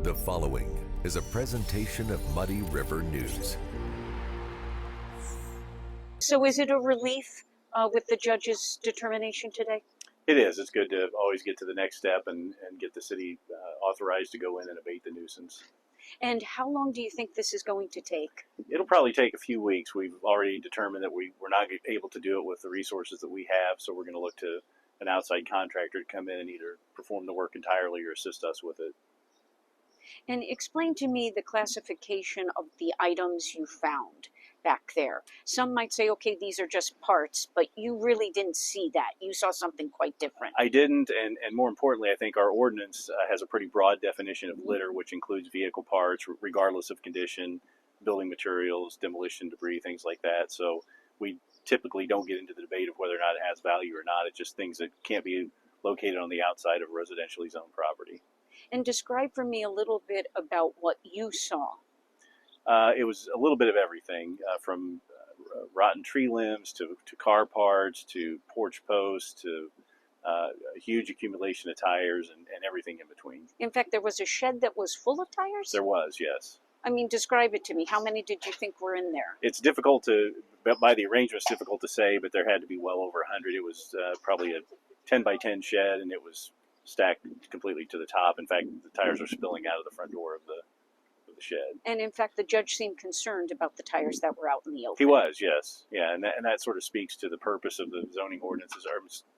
The following is a presentation of Muddy River News. So is it a relief with the judge's determination today? It is. It's good to always get to the next step and get the city authorized to go in and abate the nuisance. And how long do you think this is going to take? It'll probably take a few weeks. We've already determined that we're not able to do it with the resources that we have, so we're going to look to an outside contractor to come in and either perform the work entirely or assist us with it. And explain to me the classification of the items you found back there. Some might say, okay, these are just parts, but you really didn't see that. You saw something quite different. I didn't, and more importantly, I think our ordinance has a pretty broad definition of litter, which includes vehicle parts, regardless of condition, building materials, demolition debris, things like that. So we typically don't get into the debate of whether or not it has value or not. It's just things that can't be located on the outside of residentially zoned property. And describe for me a little bit about what you saw. It was a little bit of everything, from rotten tree limbs to car parts to porch posts to a huge accumulation of tires and everything in between. In fact, there was a shed that was full of tires? There was, yes. I mean, describe it to me. How many did you think were in there? It's difficult to, by the arrangement, it's difficult to say, but there had to be well over 100. It was probably a 10 by 10 shed, and it was stacked completely to the top. In fact, the tires were spilling out of the front door of the shed. And in fact, the judge seemed concerned about the tires that were out in the open. He was, yes. Yeah, and that sort of speaks to the purpose of the zoning ordinances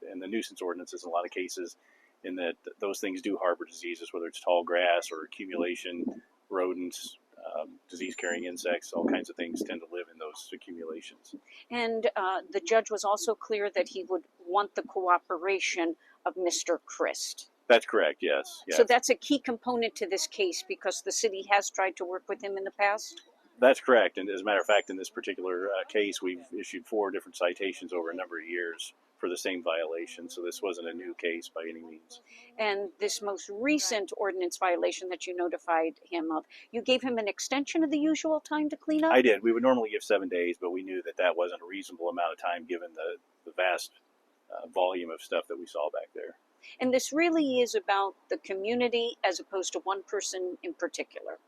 and the nuisance ordinances in a lot of cases, in that those things do harbor diseases, whether it's tall grass or accumulation, rodents, disease-carrying insects, all kinds of things tend to live in those accumulations. And the judge was also clear that he would want the cooperation of Mr. Christ. That's correct, yes. So that's a key component to this case because the city has tried to work with him in the past? That's correct. And as a matter of fact, in this particular case, we've issued 4 different citations over a number of years for the same violation. So this wasn't a new case by any means. And this most recent ordinance violation that you notified him of, you gave him an extension of the usual time to clean up? I did. We would normally give 7 days, but we knew that wasn't a reasonable amount of time given the vast volume of stuff that we saw back there. And this really is about the community as opposed to one person in particular.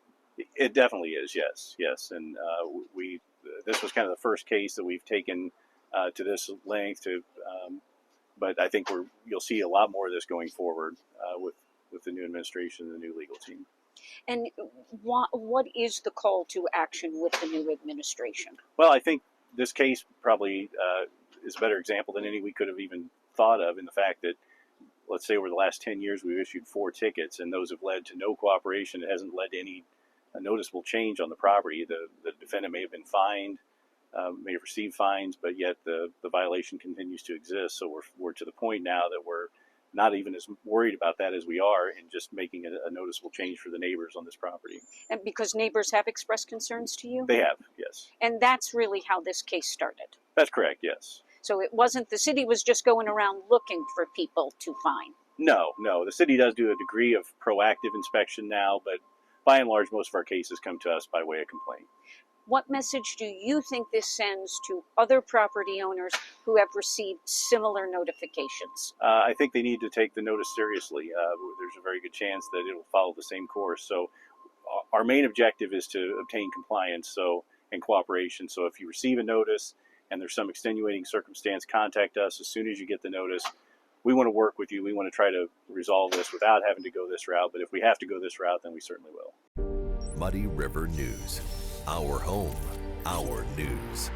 It definitely is, yes. And this was kind of the first case that we've taken to this length. But I think you'll see a lot more of this going forward with the new administration and the new legal team. And what is the call to action with the new administration? Well, I think this case probably is a better example than any we could have even thought of, in the fact that, let's say over the last 10 years, we've issued 4 tickets, and those have led to no cooperation. It hasn't led to any noticeable change on the property. The defendant may have been fined, may have received fines, but yet the violation continues to exist. So we're to the point now that we're not even as worried about that as we are in just making a noticeable change for the neighbors on this property. And because neighbors have expressed concerns to you? They have, yes. And that's really how this case started? That's correct, yes. So it wasn't the city was just going around looking for people to fine? No. The city does do a degree of proactive inspection now, but by and large, most of our cases come to us by way of complaint. What message do you think this sends to other property owners who have received similar notifications? I think they need to take the notice seriously. There's a very good chance that it will follow the same course. So our main objective is to obtain compliance and cooperation. So if you receive a notice and there's some extenuating circumstance, contact us as soon as you get the notice. We want to work with you. We want to try to resolve this without having to go this route. But if we have to go this route, then we certainly will. Muddy River News. Our home, our news.